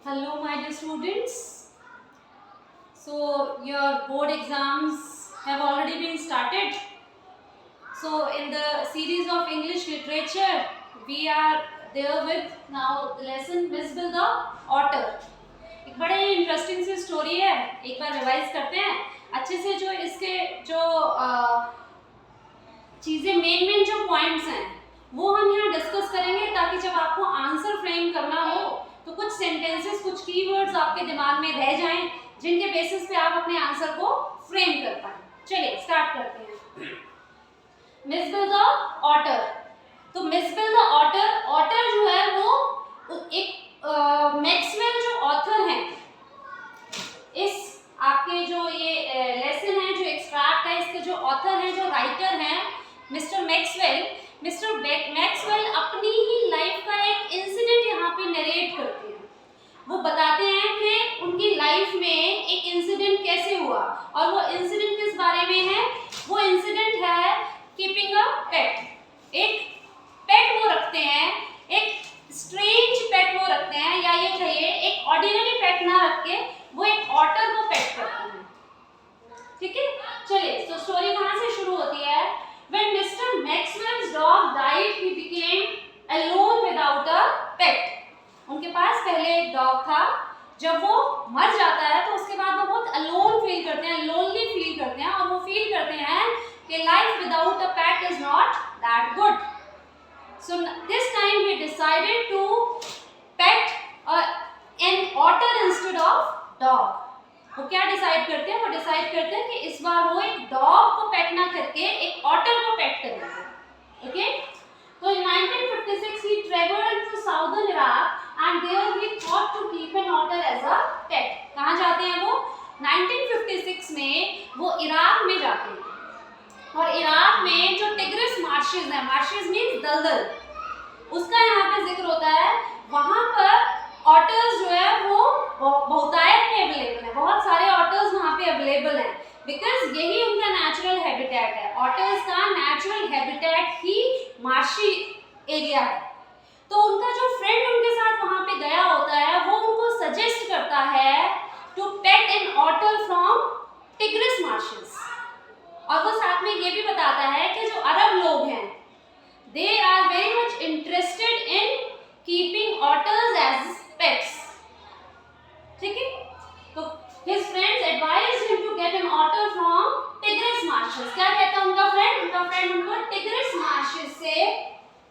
Hello, my dear students. So, your board exams have already been started. So, in the series of English literature, we are there with now the lesson Miss the Otter. एक बड़े interesting सी story है. एक बार revise करते हैं अच्छे से. जो इसके जो चीज़ें मेन जो पॉइंट्स हैं वो हम यहाँ डिस्कस करेंगे, ताकि जब आपको आंसर फ्रेम करना हो तो कुछ सेंटेंसेस, कुछ कीवर्ड्स आपके दिमाग में रह जाएं, जिनके बेसिस पे आप अपने आंसर को फ्रेम कर पाएं. चलिए स्टार्ट करते हैं. Mijbil the otter. तो Mijbil the otter, otter जो है वो एक मैक्सवेल जो ऑथर हैं, इस आपके जो ये लेसन है, जो एक्सट्रैक्ट है, इसके जो ऑथर हैं, जो राइटर हैं मिस्टर मैक्सवेल. मिस्टर मैक्सवेल अपनी ही लाइफ का एक इंसिडेंट यहाँ पे नरेट करते हैं. वो बताते हैं कि उनकी लाइफ में एक इंसिडेंट कैसे हुआ, और वो इंसिडेंट किस बारे में है. वो इंसिडेंट है कीपिंग अ पेट. एक पेट वो रखते हैं, एक स्ट्रेंज पेट वो रखते हैं, या ये कहिए एक ऑर्डिनरी पेट ना रख के वो एक ऑटर को पेट करते हैं. ठीक है, चलिए तो स्टोरी कहाँ से शुरू होती है. When Mr. Maxwell's dog died, he became alone without a pet. उनके पास पहले एक डॉग था. जब वो मर जाता है तो उसके बाद वो बहुत अलोन फील करते हैं, लोनली फील करते हैं, और वो फील करते हैं कि life without a pet is not that good. So this time he decided to pet an otter instead of dog. वो क्या डिसाइड करते हैं? वो डिसाइड करते हैं कि इस बार वो एक डॉग को पेट ना करके एक ऑटर को पेट करेंगे. ओके, तो in 1956 he traveled to southern Iraq and there he thought to keep an otter as a pet. कहाँ जाते हैं वो? 1956 में वो इराक में जाते हैं, और इराक में जो टिग्रिस मार्शेस हैं, मार्शेस मीन्स दलदल, उसका यहाँ पे जिक्र होता है. वहाँ पर ऑटर्स जो है वो बहुतायत में अवेलेबल है. बहुत सारे ऑटर्स वहाँ पे अवेलेबल हैं, बिकॉज यही उनका नेचुरल हैबिटेट है. ऑटर्स का नेचुरल हैबिटेट ही मार्शी एरिया है. तो उनका जो फ्रेंड उनके साथ वहाँ पे गया होता है, वो उनको सजेस्ट करता है to pet an otter from Tigris marshes. और वो साथ में ये भी बताता है कि जो अरब लोग हैं, they are very much interested in keeping otters as pets. ठीक है, तो his friends advised him to get an otter from Tigris marshes. क्या कहता है उनका फ्रेंड? उनका फ्रेंड उनको टिग्रिस मार्शेस से,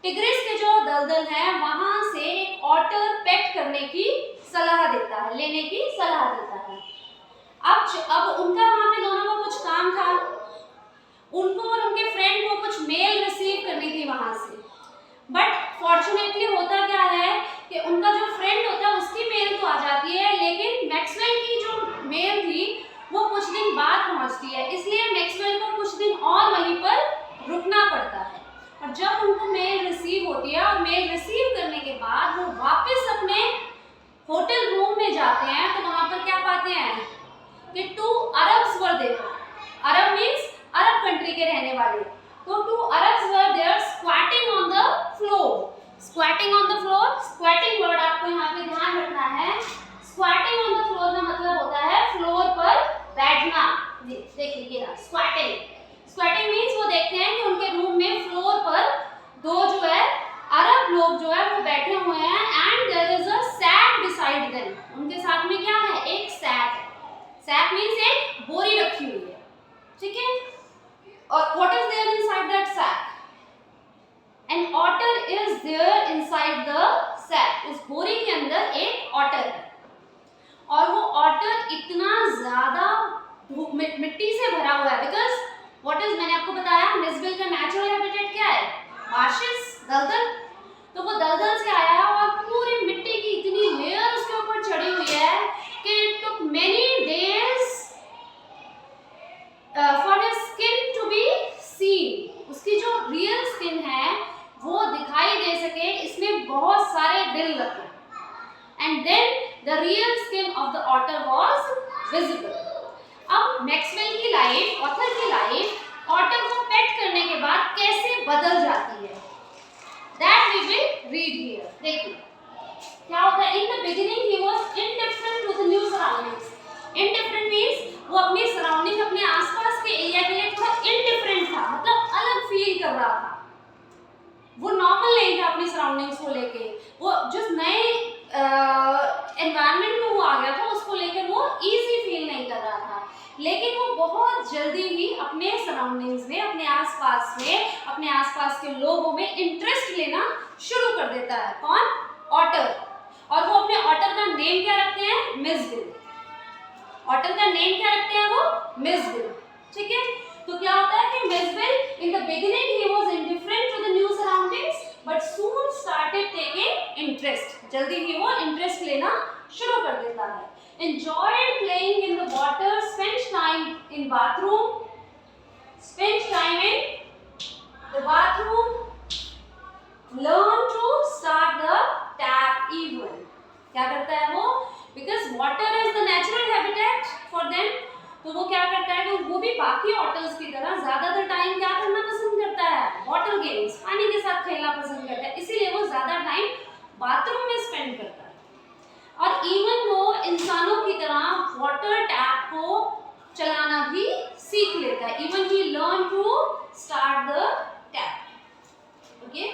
टिग्रिस के जो दलदल हैं वहां से एक ऑटर पेट करने की सलाह देता है, लेने की सलाह देता है. अब उनका वहां पे दोनों को कुछ काम था. उनको और उनके फ्रेंड को कुछ मेल रिसीव करनी थी वहां से. बट फॉर्चुनेटली होता क्या है कि उनका जो फ्रेंड होता है उसकी मेल तो आ जाती है, लेकिन मैक्सवेल की जो मेल थी वो कुछ दिन बाद पहुंचती है. इसलिए मैक्सवेल को कुछ दिन और वहीं पर रुकना पड़ता है. और जब उनको मेल रिसीव होती है, और मेल रिसीव करने के बाद वो वापस अपने होटल रूम में जाते हैं, तो वहां पर क्या पाते हैं कि 2 Arabs were there. Arab means Arab country के रहने वाले. तो 2 Arabs were there squatting on the floor. Squatting on the floor, squatting word आपको यहाँ पे ध्यान रखना है. Squatting on the floor का मतलब होता है फ्लोर पर बैठना. देखिए ये रहा squatting. Squatting means वो देखते हैं कि उनके रूम में फ्लोर पर 2 जो है अरब लोग जो है वो बैठे हुए हैं, and there is a sack beside them. उनके साथ में क्या है? एक sack है. Sack means एक बोरी रखी हुई है. ठीक है, और what is there inside that sack? An otter is there inside the sack. उस बोरी के अंदर एक ऑटर है, और वो ऑटर इतना ज्यादा मिट्टी से भरा हुआ है. बिकॉज व्हाट इज, मैंने आपको बताया मिसबिल का नेचुरल हैबिटेट क्या है? मार्शेस, दलदल. तो वो दलदल से आया है, और पूरी मिट्टी की इतनी लेयर उसके ऊपर चढ़ी हुई है कि it took many days for his skin to be seen. उसकी जो रियल स्किन है वो दिखाई दे सके, इसमें बहुत सारे दिन लगे. And then the real skin of the otter was visible. अब मैक्सवेल की लाइफ, ऑथर की लाइफ ऑटर को पेट करने के बाद कैसे बदल जाती है, that we will read here. देखिए क्या होता है. In the beginning he was indifferent means वो अपने सराउंडिंग, अपने आसपास के एरिया के लिए थोड़ा इनडिफरेंट था, मतलब अलग फील कर रहा था, वो नॉर्मल नहीं था अपनी सराउंडिंग्स को लेके, वो जिस नए एनवायरनमेंट में वो आ गया था उसको लेकर वो इजी फील नहीं कर रहा था। लेकिन वो बहुत जल्दी ही अपने सराउंडिंग्स में, अपने आसपास में, अपने आसपास के लोगों में इंटरेस्ट लेना शुरू कर देता है। कौन? ऑटर। और वो अपने ऑटर का नेम क्या रखते हैं? मिसविल। ऑटर का नेम क्या रखते हैं वो? मिसविल। ठीक है, तो क्या होता है कि Mijbil in the beginning he was indifferent to the new surroundings but soon started taking interest. जल्दी ही वो इंटरेस्ट लेना शुरू कर देता है। Enjoyed playing in the water, spent time in bathroom, spent time in the bathroom, learn to start the tap even. क्या करता है वो? Because water is the natural habitat for them. तो वो क्या करता है कि वो भी बाकी ऑटर्स की तरह ज्यादातर टाइम क्या करना पसंद करता है? वाटर गेम्स, पानी के साथ खेलना पसंद करता है, इसीलिए वो ज्यादा टाइम बाथरूम में स्पेंड करता है। और इवन वो इंसानों की तरह वाटर टैप को चलाना भी सीख लेता है। Even he learn to start the tap. Okay,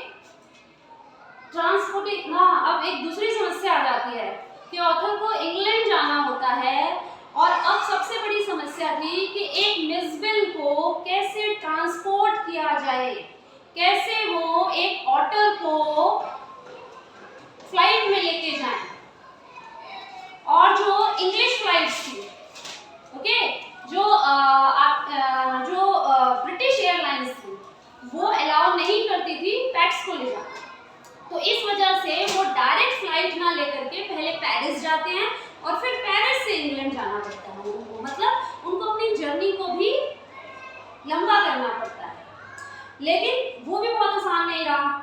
transporting. हाँ, अब एक दूसरी समस्या आ जाती है कि ऑथर को इंग्लैंड जाना होता है और अब सबसे बड़ी समस्या थी कि एक मिसविल को कैसे ट्रांसपोर्ट किया जाए, कैसे वो एक ऑटर को फ्लाइट में लेके जाएं। और जो इंग्लिश फ्लाइट्स थी, ओके, जो ब्रिटिश एयरलाइंस थी वो अलाउ नहीं करती थी पैक्स को ले जाना। तो इस वजह से वो डायरेक्ट फ्लाइट ना लेकर के पहले पेरिस जाते हैं और फिर पेरिस से इंग्लैंड जाना पड़ता है उनको, मतलब उनको अपनी जर्नी को भी लंबा करना पड़ता है। लेकिन वो भी बहुत आसान नहीं रहा।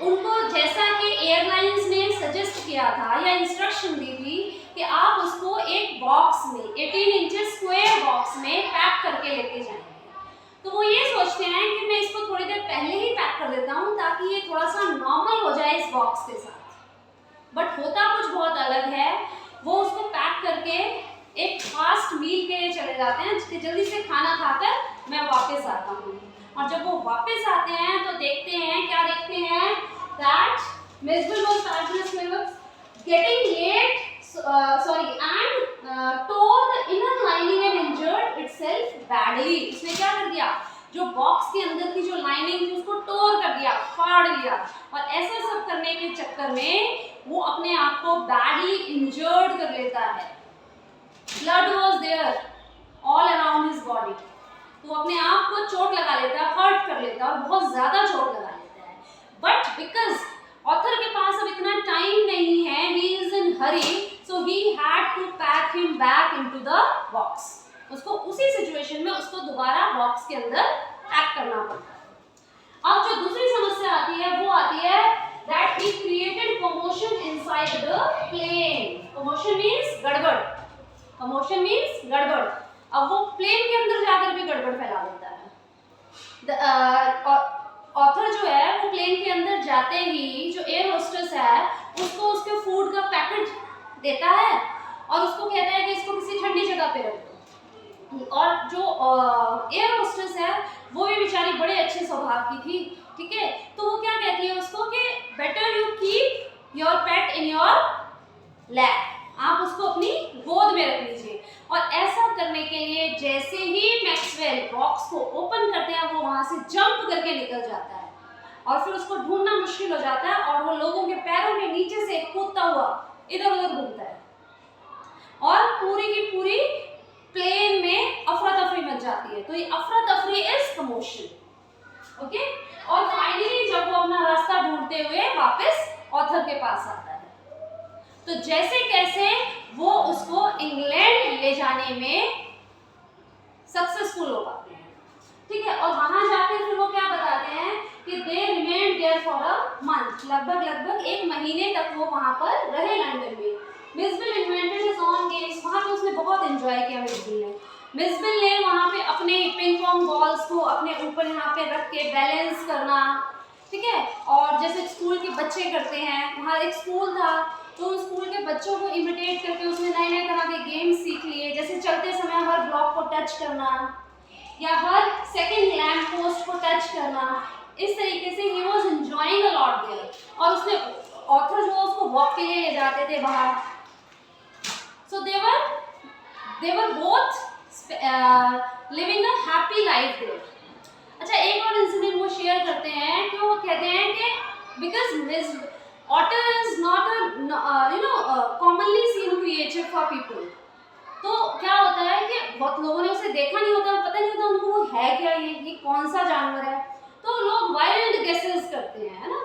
उनको जैसा कि एयरलाइंस ने सजेस्ट किया था या इंस्ट्रक्शन दी थी कि आप उसको एक बॉक्स में 18 इंचेस स्क्वायर बॉक्स में पैक करके लेके जाएंगे। तो वो ये सोचते हैं कि मैं इसको थोड़ी देर पहले ही पैक कर देता हूँ ताकि ये थोड़ा सा नॉर्मल हो जाए इस बॉक्स के साथ। बट होता कुछ बहुत अलग है। वो उसको पैक करके एक फास्ट मील के लिए चले जाते हैं कि जल्दी से खाना खाकर मैं वापस आता हूँ। और जब वो वापस आते हैं तो देखते हैं, क्या देखते हैं, that Miswell was getting late, and tore the inner lining and injured itself badly. इसने क्या कर दिया? जो बॉक्स के अंदर की जो लाइनिंग थी उसको टोर कर दिया, फाड़ दिया। और ऐसा सब करने के चक्कर में वो अपने आप को बैडली इंजर्ड कर लेता है। Blood was there all around his body. तो अपने आप को चोट लगा लेता है, हर्ट कर लेता है और बहुत ज्यादा चोट लगा लेता है। बट बिकॉज ऑथर के पास अब इतना टाइम नहीं है, he is in hurry, so he had to pack him back into the box. उसको उसी सिचुएशन में उसको दोबारा बॉक्स के अंदर पैक करना पड़ता है। अब जो दूसरी समस्या आती है वो आती है that he created commotion inside the plane. Commotion means गड़बड़। Commotion means गड़बड़। अब वो प्लेन के अंदर जाकर भी गड़बड़ फैला देता है। ऑथर जो है वो प्लेन के अंदर जाते ही जो एयर होस्टेस है उसको उसके फूड का पैकेट देता है और उसको कहता है कि इसको किसी ठंडी जगह पे रख दो। और जो एयर होस्टेस है वो भी बेचारी बड़े अच्छे स्वभाव की थी, ठीक है। तो वो क्या कहती है उसको कि better you keep your pet in your lap, आप उसको अपनी गोद में रख लीजिए। और ऐसा करने के लिए जैसे ही मैक्सवेल बॉक्स को ओपन करते हैं वो वहां से जंप करके निकल जाता है और फिर उसको ढूंढना मुश्किल हो जाता है और वो लोगों के पैरों के नीचे से कूदता हुआ इधर उधर घूमता है और पूरी की पूरी प्लेन में अफरा तफरी मच जाती है। तो ये अफरा तफरी इज कमोशन, ओके। और फाइनली जब वो अपना रास्ता ढूंढते हुए वापस ऑथर के पास आता है तो जैसे कैसे वो उसको इंग्लैंड ले जाने में सक्सेसफुल हो पाते हैं, ठीक है। और वहां जाके फिर वो क्या बताते हैं कि they remained there for a month, लगभग 1 महीने तक वो वहां पर रहे लंदन में। मिसविल इन्वेंटेड हिज ओन गेम्स, वहां पे उसने बहुत एंजॉय किया। मिसविल ने वहां पे अपने पिंग पोंग बॉल्स को अपने ऊपर यहाँ पे रख के बैलेंस करना, ठीक है। और जैसे स्कूल के बच्चे करते हैं, वहाँ एक स्कूल था तो उन स्कूल के बच्चों को इमिटेट करके उसमें नए नए तरह के गेम्स सीख लिए, जैसे चलते समय हर ब्लॉक को टच करना या हर सेकंड लैम्प पोस्ट को टच करना। इस तरीके से he was enjoying a lot there. और उसने ऑथर जो उसको वॉक के लिए ले जाते थे बाहर। So they were both living a happy life there. अच्छा, एक और इंसिडेंट वो शेयर करते हैं कि वो कहते हैं कि because miss otter is not a commonly seen creature for people. तो क्या होता है कि बहुत लोगों ने उसे देखा नहीं होता, पता नहीं होता उनको वो है क्या, ये कौन सा जानवर है। तो लोग वाइल्ड गेसेस करते हैं, है ना,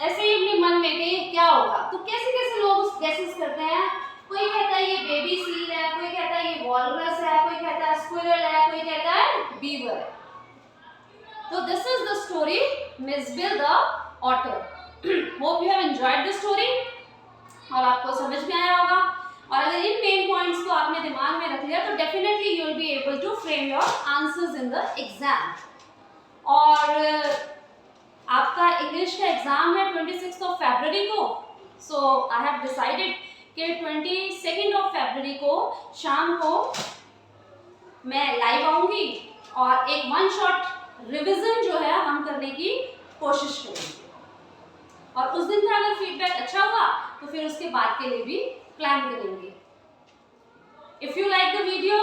ऐसे ही अपने मन में कि क्या होगा। तो कैसे कैसे लोग गेसेस करते हैं। कोई कहता है ये बेबी सील है, कोई कहता है ये वॉलरस है, कोई कहता है स्क्विरल है, कोई कहता है बीवर है। तो this is the story Mijbil the otter. Hope you have enjoyed the story और आपको समझ में आया होगा। और अगर इन मेन पॉइंट्स को आपने दिमाग में रख लिया तो definitely you will be able to frame your answers in the exam. और आपका इंग्लिश का एग्जाम है 26 ऑफ फरवरी को। सो आई हैव डिसाइडेड कि 22 ऑफ फरवरी को शाम को मैं लाइव आऊंगी और एक वन शॉट रिवीजन जो है हम करने की कोशिश करेंगे। और उस दिन का अगर फीडबैक अच्छा हुआ तो फिर उसके बाद के लिए भी प्लान करेंगे। If you like the video